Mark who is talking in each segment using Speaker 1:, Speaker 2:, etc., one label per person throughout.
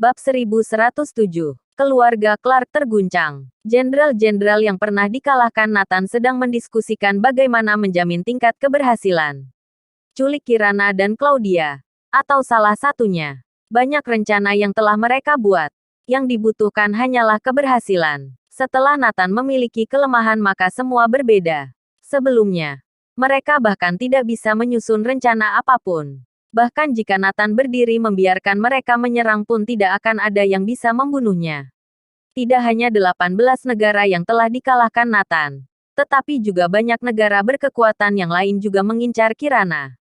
Speaker 1: Bab 1107. Keluarga Clark terguncang. Jenderal-jenderal yang pernah dikalahkan Nathan sedang mendiskusikan bagaimana menjamin tingkat keberhasilan. Culik Kirana dan Claudia. Atau salah satunya. Banyak rencana yang telah mereka buat. Yang dibutuhkan hanyalah keberhasilan. Setelah Nathan memiliki kelemahan maka semua berbeda. Sebelumnya, mereka bahkan tidak bisa menyusun rencana apapun. Bahkan jika Nathan berdiri membiarkan mereka menyerang pun tidak akan ada yang bisa membunuhnya. Tidak hanya 18 negara yang telah dikalahkan Nathan, tetapi juga banyak negara berkekuatan yang lain juga mengincar Kirana.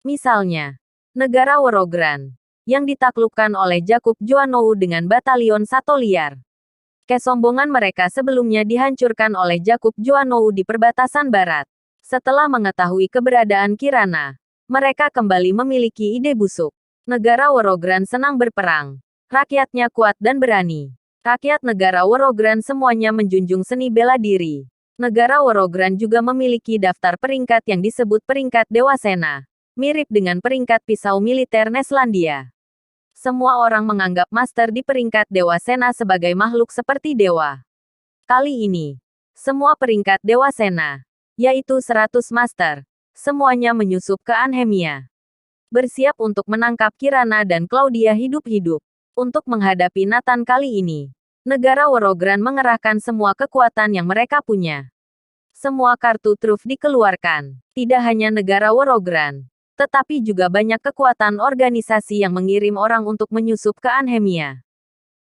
Speaker 1: Misalnya, negara Worogran, yang ditaklukkan oleh Jakub Joanou dengan batalion Satoliar. Kesombongan mereka sebelumnya dihancurkan oleh Jakub Joanou di perbatasan barat. Setelah mengetahui keberadaan Kirana, mereka kembali memiliki ide busuk. Negara Worogran senang berperang. Rakyatnya kuat dan berani. Rakyat negara Worogran semuanya menjunjung seni bela diri. Negara Worogran juga memiliki daftar peringkat yang disebut peringkat Dewa Sena. Mirip dengan peringkat pisau militer Neslandia. Semua orang menganggap master di peringkat Dewa Sena sebagai makhluk seperti dewa. Kali ini, semua peringkat Dewa Sena, yaitu 100 master, semuanya menyusup ke Anhemia. Bersiap untuk menangkap Kirana dan Claudia hidup-hidup. Untuk menghadapi Nathan kali ini, negara Worogran mengerahkan semua kekuatan yang mereka punya. Semua kartu truf dikeluarkan. Tidak hanya negara Worogran, tetapi juga banyak kekuatan organisasi yang mengirim orang untuk menyusup ke Anhemia.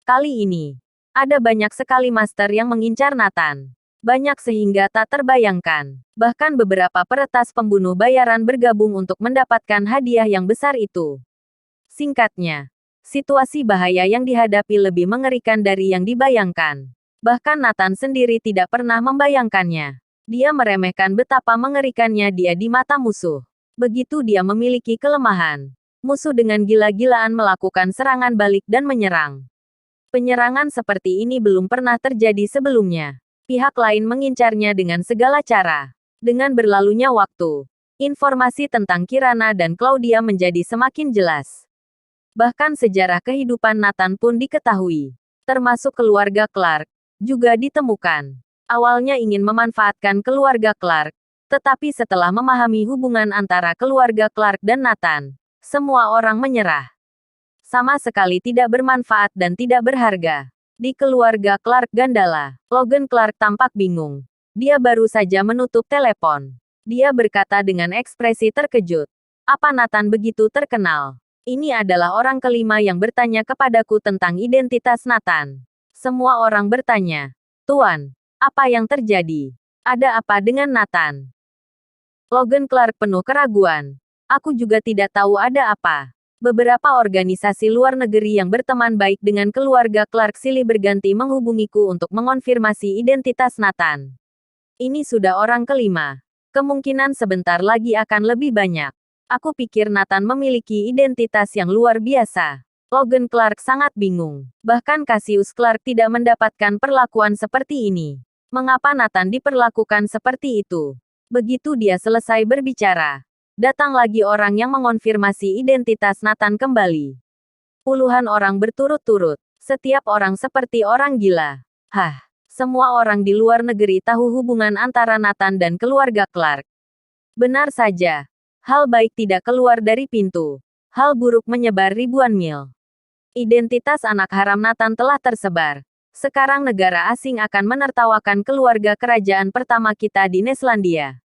Speaker 1: Kali ini, ada banyak sekali master yang mengincar Nathan. Banyak sehingga tak terbayangkan. Bahkan beberapa peretas pembunuh bayaran bergabung untuk mendapatkan hadiah yang besar itu. Singkatnya, situasi bahaya yang dihadapi lebih mengerikan dari yang dibayangkan. Bahkan Nathan sendiri tidak pernah membayangkannya. Dia meremehkan betapa mengerikannya dia di mata musuh. Begitu dia memiliki kelemahan, musuh dengan gila-gilaan melakukan serangan balik dan menyerang. Penyerangan seperti ini belum pernah terjadi sebelumnya. Pihak lain mengincarnya dengan segala cara. Dengan berlalunya waktu, informasi tentang Kirana dan Claudia menjadi semakin jelas. Bahkan sejarah kehidupan Nathan pun diketahui. Termasuk keluarga Clark, juga ditemukan. Awalnya ingin memanfaatkan keluarga Clark, tetapi setelah memahami hubungan antara keluarga Clark dan Nathan, semua orang menyerah. Sama sekali tidak bermanfaat dan tidak berharga. Di keluarga Clark Gandala, Logan Clark tampak bingung. Dia baru saja menutup telepon. Dia berkata dengan ekspresi terkejut. Apa Nathan begitu terkenal? Ini adalah orang kelima yang bertanya kepadaku tentang identitas Nathan. Semua orang bertanya, Tuan, apa yang terjadi? Ada apa dengan Nathan? Logan Clark penuh keraguan. Aku juga tidak tahu ada apa. Beberapa organisasi luar negeri yang berteman baik dengan keluarga Clark silih berganti menghubungiku untuk mengonfirmasi identitas Nathan. Ini sudah orang kelima. Kemungkinan sebentar lagi akan lebih banyak. Aku pikir Nathan memiliki identitas yang luar biasa. Logan Clark sangat bingung. Bahkan Cassius Clark tidak mendapatkan perlakuan seperti ini. Mengapa Nathan diperlakukan seperti itu? Begitu dia selesai berbicara, datang lagi orang yang mengonfirmasi identitas Nathan kembali. Puluhan orang berturut-turut. Setiap orang seperti orang gila. Hah, semua orang di luar negeri tahu hubungan antara Nathan dan keluarga Clark. Benar saja. Hal baik tidak keluar dari pintu. Hal buruk menyebar ribuan mil. Identitas anak haram Nathan telah tersebar. Sekarang negara asing akan menertawakan keluarga kerajaan pertama kita di Neslandia.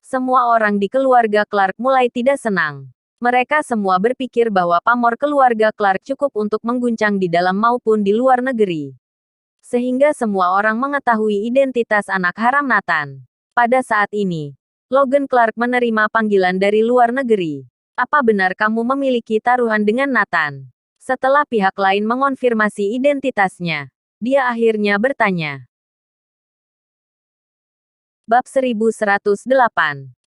Speaker 1: Semua orang di keluarga Clark mulai tidak senang. Mereka semua berpikir bahwa pamor keluarga Clark cukup untuk mengguncang di dalam maupun di luar negeri. Sehingga semua orang mengetahui identitas anak haram Nathan. Pada saat ini, Logan Clark menerima panggilan dari luar negeri. Apa benar kamu memiliki taruhan dengan Nathan? Setelah pihak lain mengonfirmasi identitasnya, dia akhirnya bertanya. Bab 1108.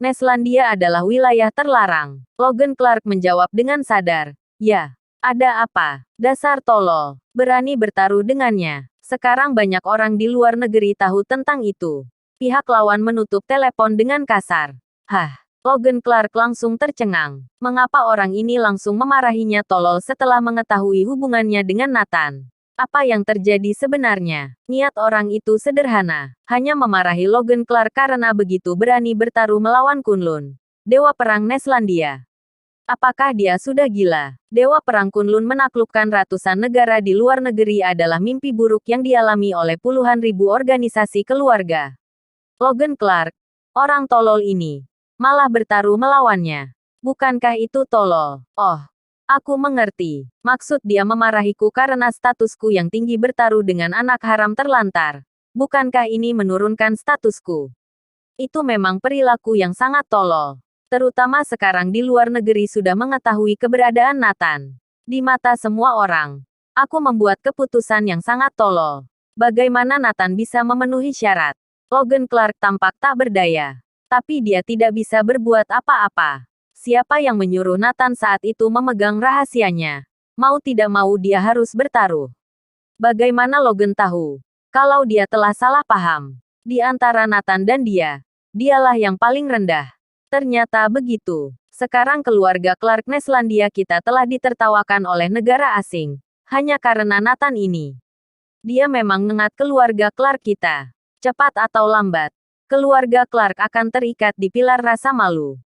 Speaker 1: Neslandia adalah wilayah terlarang. Logan Clark menjawab dengan sadar. Ya, ada apa? Dasar tolol. Berani bertaruh dengannya. Sekarang banyak orang di luar negeri tahu tentang itu. Pihak lawan menutup telepon dengan kasar. Hah, Logan Clark langsung tercengang. Mengapa orang ini langsung memarahinya tolol setelah mengetahui hubungannya dengan Nathan? Apa yang terjadi sebenarnya? Niat orang itu sederhana. Hanya memarahi Logan Clark karena begitu berani bertaruh melawan Kunlun, Dewa Perang Neslandia. Apakah dia sudah gila? Dewa Perang Kunlun menaklukkan ratusan negara di luar negeri adalah mimpi buruk yang dialami oleh puluhan ribu organisasi keluarga. Logan Clark, orang tolol ini, malah bertaruh melawannya. Bukankah itu tolol? Oh, aku mengerti. Maksud dia memarahiku karena statusku yang tinggi bertaruh dengan anak haram terlantar. Bukankah ini menurunkan statusku? Itu memang perilaku yang sangat tolol. Terutama sekarang di luar negeri sudah mengetahui keberadaan Nathan. Di mata semua orang, aku membuat keputusan yang sangat tolol. Bagaimana Nathan bisa memenuhi syarat? Logan Clark tampak tak berdaya. Tapi dia tidak bisa berbuat apa-apa. Siapa yang menyuruh Nathan saat itu memegang rahasianya? Mau tidak mau dia harus bertaruh. Bagaimana Logan tahu kalau dia telah salah paham? Di antara Nathan dan dia, dialah yang paling rendah. Ternyata begitu. Sekarang keluarga Clark Neslandia kita telah ditertawakan oleh negara asing. Hanya karena Nathan ini. Dia memang mengat keluarga Clark kita. Cepat atau lambat, keluarga Clark akan terikat di pilar rasa malu.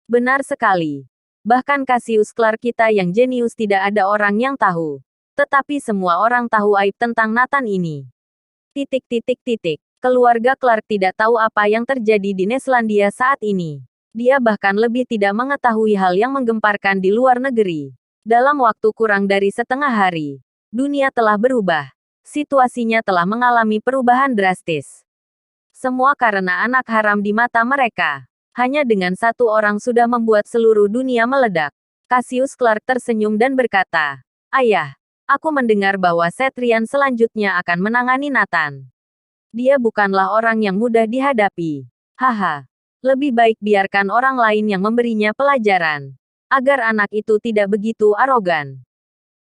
Speaker 1: Benar sekali. Bahkan Cassius Clark kita yang jenius tidak ada orang yang tahu. Tetapi semua orang tahu aib tentang Nathan ini. Keluarga Clark tidak tahu apa yang terjadi di Neslandia saat ini. Dia bahkan lebih tidak mengetahui hal yang menggemparkan di luar negeri. Dalam waktu kurang dari setengah hari, dunia telah berubah. Situasinya telah mengalami perubahan drastis. Semua karena anak haram di mata mereka. Hanya dengan satu orang sudah membuat seluruh dunia meledak. Cassius Clark tersenyum dan berkata, "Ayah, aku mendengar bahwa Setrian selanjutnya akan menangani Nathan. Dia bukanlah orang yang mudah dihadapi. Haha. Lebih baik biarkan orang lain yang memberinya pelajaran. Agar anak itu tidak begitu arogan."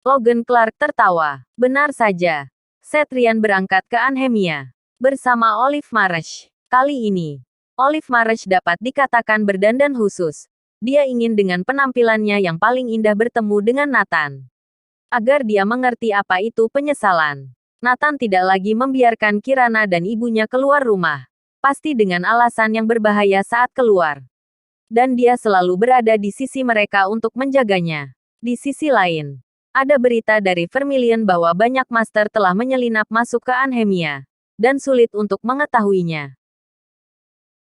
Speaker 1: Logan Clark tertawa. Benar saja. Setrian berangkat ke Anhemia bersama Olive Marsh. Kali ini, Olive Marsh dapat dikatakan berdandan khusus. Dia ingin dengan penampilannya yang paling indah bertemu dengan Nathan. Agar dia mengerti apa itu penyesalan. Nathan tidak lagi membiarkan Kirana dan ibunya keluar rumah. Pasti dengan alasan yang berbahaya saat keluar. Dan dia selalu berada di sisi mereka untuk menjaganya. Di sisi lain, ada berita dari Vermilion bahwa banyak master telah menyelinap masuk ke Anhemia. Dan sulit untuk mengetahuinya.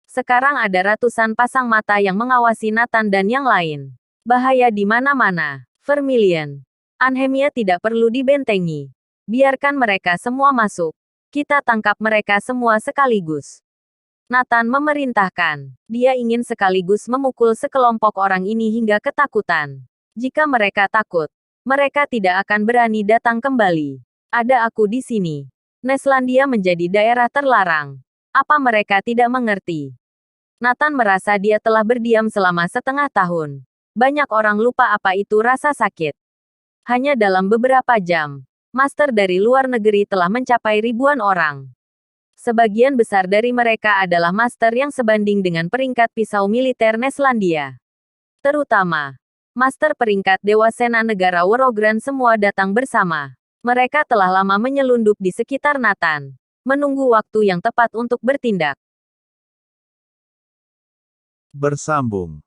Speaker 1: Sekarang ada ratusan pasang mata yang mengawasi Nathan dan yang lain. Bahaya di mana-mana. Vermilion. Anhemia tidak perlu dibentengi. Biarkan mereka semua masuk. Kita tangkap mereka semua sekaligus. Nathan memerintahkan. Dia ingin sekaligus memukul sekelompok orang ini hingga ketakutan. Jika mereka takut, mereka tidak akan berani datang kembali. Ada aku di sini. Neslandia menjadi daerah terlarang. Apa mereka tidak mengerti? Nathan merasa dia telah berdiam selama setengah tahun. Banyak orang lupa apa itu rasa sakit. Hanya dalam beberapa jam, master dari luar negeri telah mencapai ribuan orang. Sebagian besar dari mereka adalah master yang sebanding dengan peringkat pisau militer Neslandia. Terutama, master peringkat Dewa Sena negara Worogran semua datang bersama. Mereka telah lama menyelundup di sekitar Nathan, menunggu waktu yang tepat untuk bertindak.
Speaker 2: Bersambung.